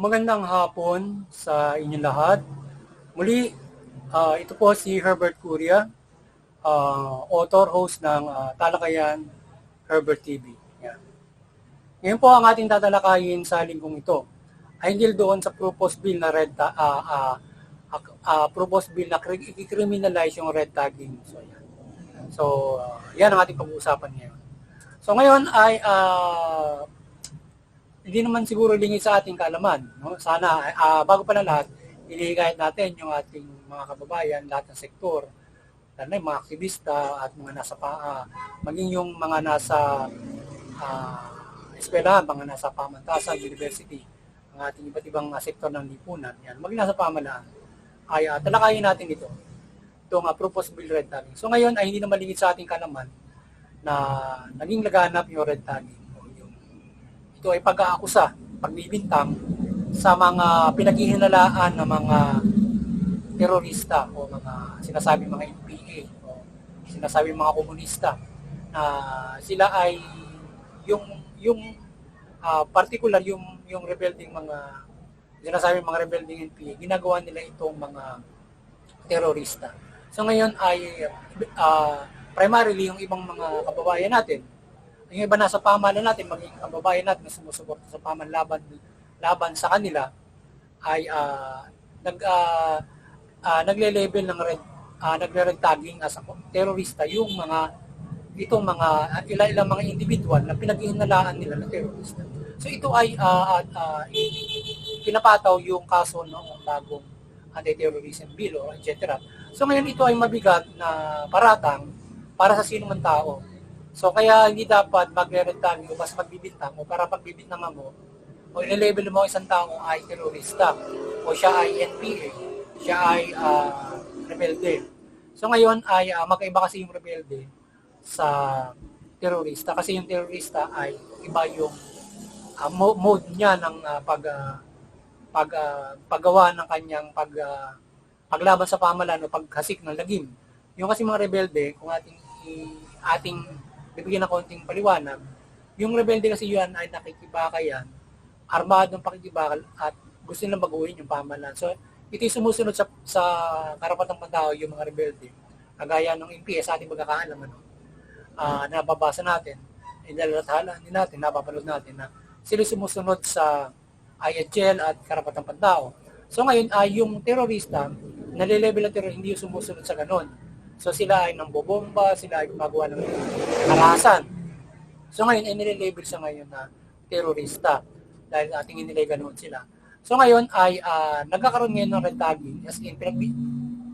Magandang hapon sa inyong lahat. Muli, ito po si Herbert Curia, author, host ng Talakayan Herbert TV. Yan. Ngayon po ang ating tatalakayin sa linggong ito ay hinggil doon sa proposed bill na proposed bill na i-criminalize yung red tagging. Yan ang ating pag-uusapan ngayon. So ngayon ay hindi naman siguro lingid sa ating kaalaman. No? Sana, bago pa na lahat, ilihikayat natin yung ating mga kababayan, lahat ng sektor, lalo na yung mga aktivista at mga nasa maging yung mga nasa eskwelahan, mga nasa pamantasan, university, ang ating iba't ibang sektor ng lipunan, yan, maging nasa pamahalaan, ay talakayin natin ito. Itong proposed bill red tagging. So ngayon ay hindi naman lingid sa ating kaalaman na naging laganap yung red tagging. Ito ay pag-aakusa, pagbibintang sa mga pinaghihinalaan ng mga terorista o mga sinasabing mga NPA o sinasabing mga komunista na sila ay particular yung rebelding mga sinasabing mga rebelding NPA, ginagawa nila itong mga terorista. So ngayon ay primarily yung ibang mga kababayan natin, yung iba nasa pamahalaan natin, maging kababayan natin na sumusuporta sa laban sa kanila ay nagle-label ng nagre-red tagging as a terorista yung itong mga ilang mga individual na pinaghihinalaan nila na terorista. So ito ay pinapataw yung kaso ng bagong anti-terrorism bill or etc. So ngayon ito ay mabigat na paratang para sa sino man tao. So kaya hindi dapat magre-red tagging o basta magbibintang o para pagbibintangan mo o i-label mo isang tao ay terorista o siya ay NPA, siya ay rebelde. So ngayon ay magkaiba kasi yung rebelde sa terorista kasi yung terorista ay iba yung mode niya ng paggawa ng kanyang paglaban sa pamahalaan o paghasik ng lagim. Yung kasi mga rebelde, kung ating bibigyan ng konting paliwanag, yung rebelde kasi yun ay nakikibakayan, armadong pakikibakal at gusto nilang baguhin yung pamahalaan. So, ito'y sumusunod sa karapatang pantao yung mga rebelde. Kagaya ng NPA sa ating pagkakaalam, nababasa natin, inalathala din natin, napapanood natin na sila sumusunod sa IHL at karapatang pantao. So ngayon ay yung terorista, nalilabel na terorista, hindi yung sumusunod sa ganon. So sila ay nambobomba, sila ay gumagawa ng karahasan. So ngayon ay nililabel siya ngayon na terorista dahil ating inilay ganoon sila. So ngayon ay nagkakaroon ngayon ng red tagging as in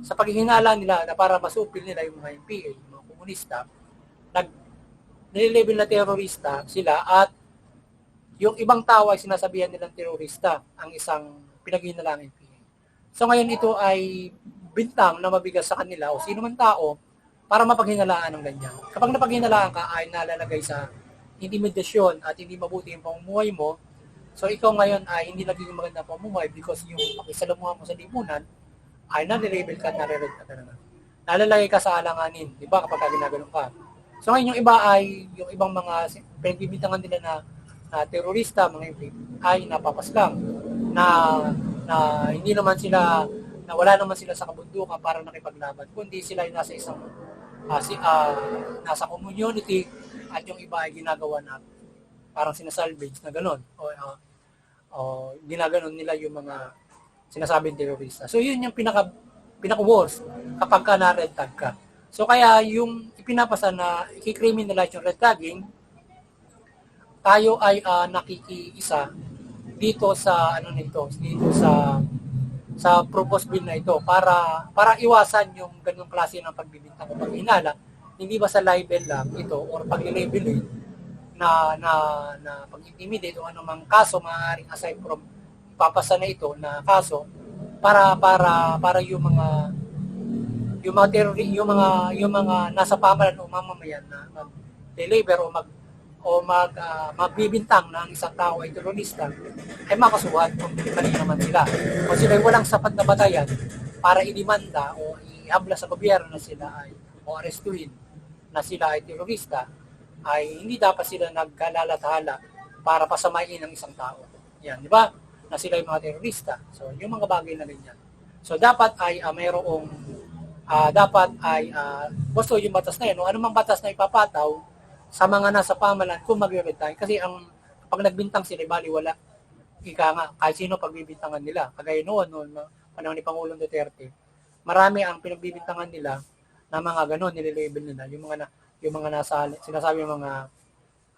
sa paghihinala nila na para masupil nila yung mga NPA, yung mga komunista, nililabel na terorista sila at yung ibang tao ay sinasabihan nilang terorista ang isang pinaghihinalang NPA. So ngayon ito ay bintang na mabigas sa kanila o sino man tao para mapaghinalaan ng ganyan. Kapag napaghinalaan ka ay nalalagay sa intimidasyon at hindi mabuti yung pamumuhay mo, so ikaw ngayon ay hindi nagiging maganda pamumuhay because yung pakisalamuha mo sa lipunan ay nare-label ka, nare-red ka na. Nalalagay ka sa alanganin, di ba, kapag ginaganon ka. So ngayon yung iba ay, yung ibang mga pinagbibitangan nila na terorista, mga ay napapaslang na hindi naman sila na wala naman sila sa kabundukan para nakipaglaban, kundi sila ay nasa isang nasa community at yung iba ay ginagawa na parang sinasalvage na gano'n o ginaganon nila yung mga sinasabing terorista. So yun yung pinaka-worst kapag ka na-red tag ka. So kaya yung ipinapasa na i-criminalize yung red tagging, tayo ay nakikiisa dito sa dito sa proposed bill na ito para iwasan yung ganung klase ng pagbibintang o paghinala, hindi ba sa libel lang ito or pag-label na pag-intimidate o anumang kaso maaaring aside from ipapasa na ito na kaso para yung mga nasa pamahalaan o mamamayan na mag-deliver o magbibintang ng isang tao ay terorista ay makasuhan kung mali naman sila. O sila ay walang sapat na batayan para idemanda o ihabla sa gobyerno na sila ay o arestuhin na sila ay terorista, ay hindi dapat sila nagkalalathala para pasamain ng isang tao. Yan, di ba? na sila yung mga terorista. So, yung mga bagay na ganyan. So, dapat ay mayroong gusto yung batas na yun, o anumang batas na ipapataw sa mga nasa pamahalaan kung magre-resign. Kasi pag nagbintang sila, baliwala. Ika nga, kahit sino pagbibintangan nila. Kagaya noon, panahon ni Pangulong Duterte, marami ang pinagbibintangan nila na mga ganon, nililabel nila. Yung mga nasa, sinasabi yung mga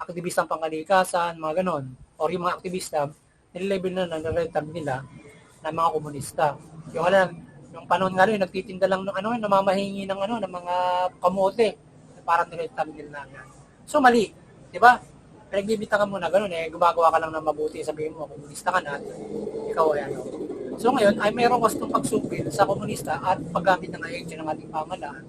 aktivistang pangkalikasan, mga ganon. Or yung mga aktivista, nililabel na nare-tag nila na mga komunista. Yung panahon nga rin, nagtitinda lang namamahingi ng mga kamote. Parang nire-tag nila na. So mali, di ba? Pinagbibintangan mo na gano'n, gumagawa ka lang ng mabuti, sabihin mo, komunista ka na, ikaw ay ano. So ngayon, ay mayroong gustong pagsupil sa komunista at paggamit ng agent ng ating pamahalaan,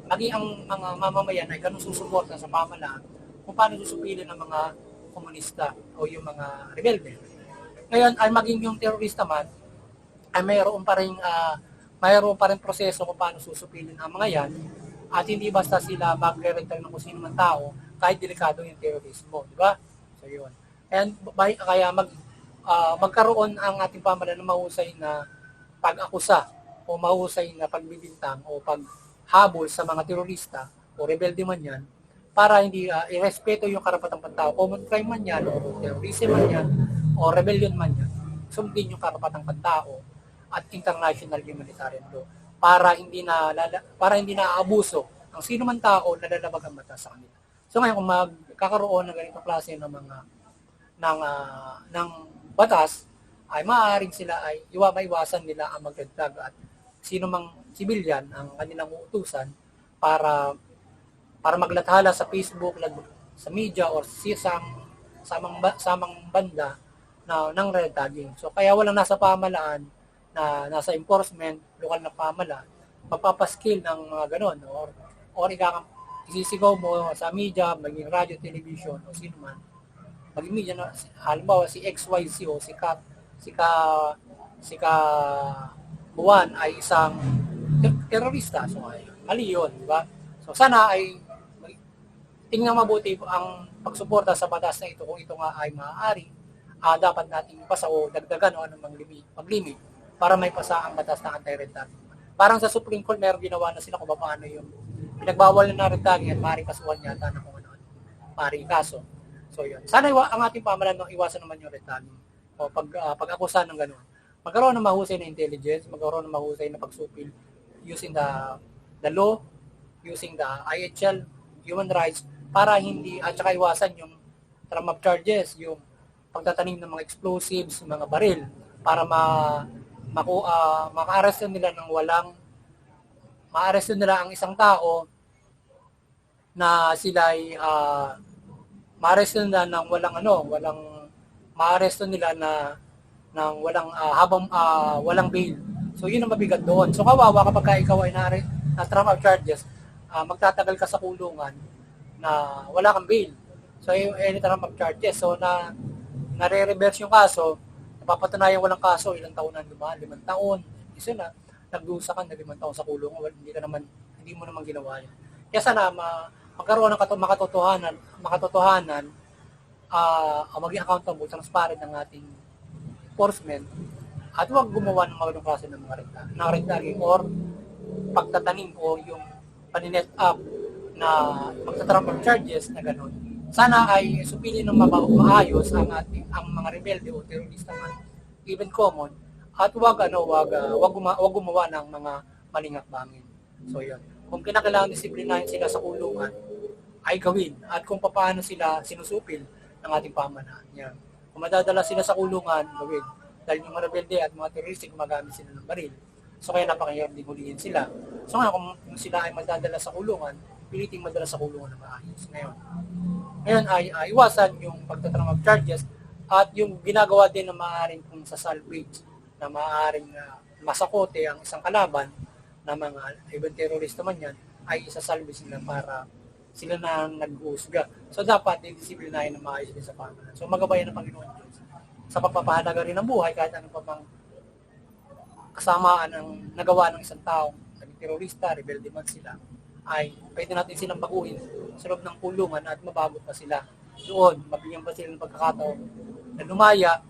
maging ang mga mamamayan ay ganun susuporta sa pamahalaan kung paano susupilin ng mga komunista o yung mga rebelde. Ngayon, ay maging yung terorista man, ay mayroon pa rin proseso kung paano susupilin ang mga yan, at hindi basta sila magre-return ng kung sino man tao, kahit delikado yung terrorismo, di ba? So yun. Kaya magkaroon ang ating pamahalaan ng mahusay na pag-akusa o mahusay na pagbibintang o paghabol sa mga terorista o rebelde man yan, para hindi irespeto yung karapatang pantao, common crime man yan o terrorism man yan o rebellion man yan, sundin yung karapatang pantao at international humanitarian law para hindi na aabuso ang sino man tao na lalabag ang batas sa kanila. So ngayon, kung magkakaroon ng ganitong klase ng ng batas, ay maaaring sila ay maiwasan nila ang magdagdag at sino mang sibilyan ang kanilang uutusan para maglathala sa Facebook, sa media or samang banda ng red tagging. So kaya walang nasa pamahalaan na nasa enforcement, lokal na pamahalaan, mapapaskill ng mga ganon or isisigaw mo sa media, maging radio, television, o sino man, maging media na, halimbawa si XYZ o si Ka Buwan ay isang terorista. So, mali yun, di ba? So, sana ay tingnan mabuti ang pagsuporta sa batas na ito kung ito nga ay maaari. Dapat nating ipasa o dagdagan o anumang paglimit para may pasa ang batas na anti-red tagging. Parang sa Supreme Court, meron ginawa na sila kung paano yung pinagbawal na red tagging at maaaring kasuhan yata na kung ano, maaaring kaso. So yun. Sana ang ating pamahalaan iwasan naman yung red tagging o pag-akusa ng gano'n. Magkaroon ng mahusay na intelligence, magkaroon ng mahusay na pagsupil using the law, using the IHL, human rights, para hindi, at saka iwasan yung trump up charges, yung pagtatanim ng mga explosives, mga baril, para maka-arresto nila ma-arresto nila ang isang tao na sila ay ma-arresto nila ng ma-arresto nila ng walang bail. So yun ang mabigat doon. So kawawa kapag ikaw ay na trump up charges, magtatagal ka sa kulungan na wala kang bail. So any trump up charges. So nare-reverse yung kaso, napapatunayan walang kaso, ilang taon na dumaan, 5 taon. Isa na, nagdusa ka na 5 taon sa kulungan, hindi mo naman ginawa yan. Kaya sana magkaroon ng makatotohanan, maging accountable, transparent ng ating enforcement, at huwag gumawa ng mga klase ng mga red tagging or pagtatanim o yung paninet up na magta-trump up charges na gano'n. Sana ay supilin ng maayos ang mga rebelde o terorista man, even common, at huwag gumawa ng mga maling hakbangin. So yun. Kung kinakailangan disiplinahin sila sa kulungan, ay gawin. At kung paano sila sinusupil ng ating pamahalaan. Yan. Kung madadala sila sa kulungan, gawin. Dahil yung mga rebelde at mga terorista gumagamit sila ng baril. So kaya napakahirap din hulihin sila. So nga kung sila ay madadala sa kulungan, piliting madala sa kulungan na maayos. Ngayon ay iwasan yung pagtatrang of charges at yung ginagawa din na maaaring kung sa salvage na maaaring masakote ang isang kalaban na mga ibang terorista man yan ay isasalvage nila para sila na nag-uusga. So dapat disiplinahin na maayos din sa pamahalaan. So magabayan ng Panginoon Diyos sa pagpapahalaga rin ng buhay kahit anong pang kasamaan ang nagawa ng isang tao, naging terorista, rebelde man sila, ay pwede natin silang baguhin sa loob ng kulungan at mabago pa sila doon, mabigyan pa sila ng pagkakataon na lumaya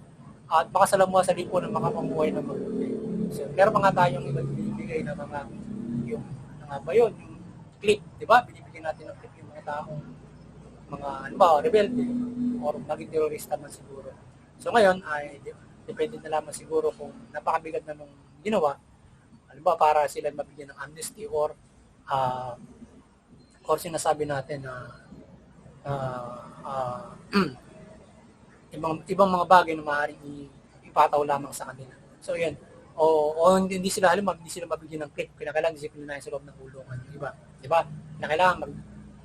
at makasalamuha sa lipo ng mga mamuhay ng mabuti. So, meron mga tayong ibibigay na mga, yung, nga ba yun, yung clip, di ba? Binibigyan natin ng clip yung mga taong, mga, ano ba, rebelde, or maging terorista man siguro. So ngayon, ay, depende na lamang siguro kung napakabigat na nung ginawa, ano ba, para sila mabigyan ng amnesty or sinasabi natin na ibang mga bagay na maaaring ipataw lamang sa kanila. So yan. O hindi sila hindi sila mabigyan ng clip, kinakailangan disiplinahin sa loob ng kulungan. Di ba? Kinakailangan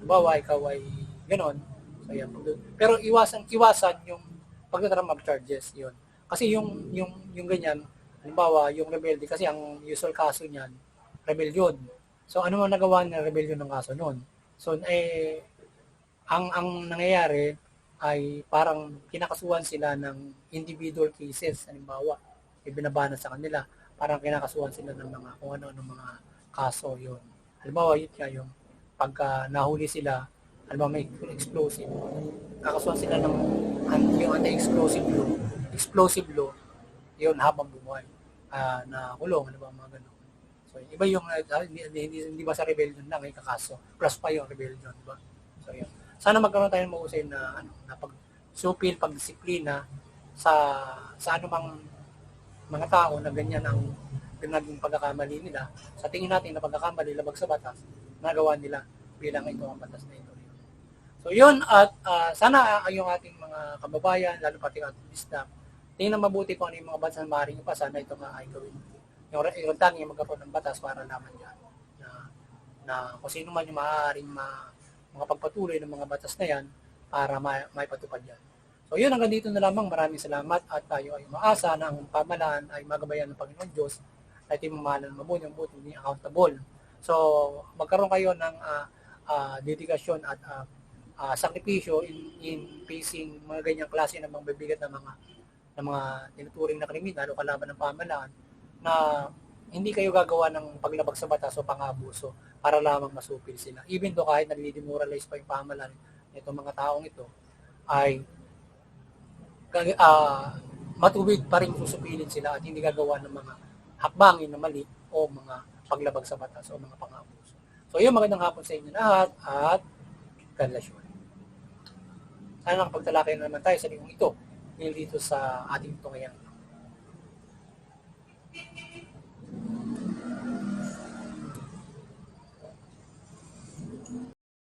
magbawa, ikaw ay ganon. So yan. Pero iwasan yung pagtatramak charges yun. Kasi yung ganyan, halimbawa, yung rebelde, kasi ang usual kaso niyan, rebellion. So ano man nagawa ng rebellion ng kaso noon? So ang nangyayari ay parang kinakasuhan sila ng individual cases, halimbawa, ibinabana sa kanila, parang kinakasuhan sila ng mga kung ano-ano mga kaso yun. Halimbawa, yun nga yung pagka nahuli sila, halimbawa may explosive, kakasuhan sila ng yung explosive law, yun habang bumuhay, na kulong, ano ba, mga ganun. So, iba yung, hindi ba sa rebellion lang, ay kakaso, plus pa yung rebellion, diba? So, yun. Sana magkaroon tayo ng mahusay na pagsupil, pagdisiplina sa anumang mga tao na ganyan ang naging pagkakamali nila. Sa tingin natin na pagkakamali, labag sa batas, nagawa nila bilang ito ang batas na ito. So yun, at sana yung ating mga kababayan, lalo pati ating lista, tingnan mabuti kung ano yung mga bansa na maaaring pa, sana ito nga ay gawin. Yung tanging magkaroon ng batas para naman yan na kung sino man yung maaaring mga pagpatuloy ng mga batas na yan para maipatupad yan. So yun, hanggang dito na lamang. Maraming salamat at tayo ay umaasa na ang pamahalaan ay magabayan ng Panginoon Diyos at yung mamahalaan mabuti ang buti hindi accountable. So magkaroon kayo ng dedikasyon at sakripisyo in facing mga ganyang klase ng mga bibigat na mga tinuturing na kriminal o kalaban ng pamahalaan na hindi kayo gagawa ng paglabag sa batas o pang-abuso para lamang masupil sila. Even though kahit nagdi-demoralize pa yung pamahalaan itong mga taong ito, ay matubig pa rin susupilin sila at hindi gagawa ng mga hakbangin na mali o mga paglabag sa batas o mga pang-abuso. So yun, magandang hapon sa inyo lahat at karelasyon. Sana nakapagtalakay na naman tayo sa lingkong ito dito sa ating tungayang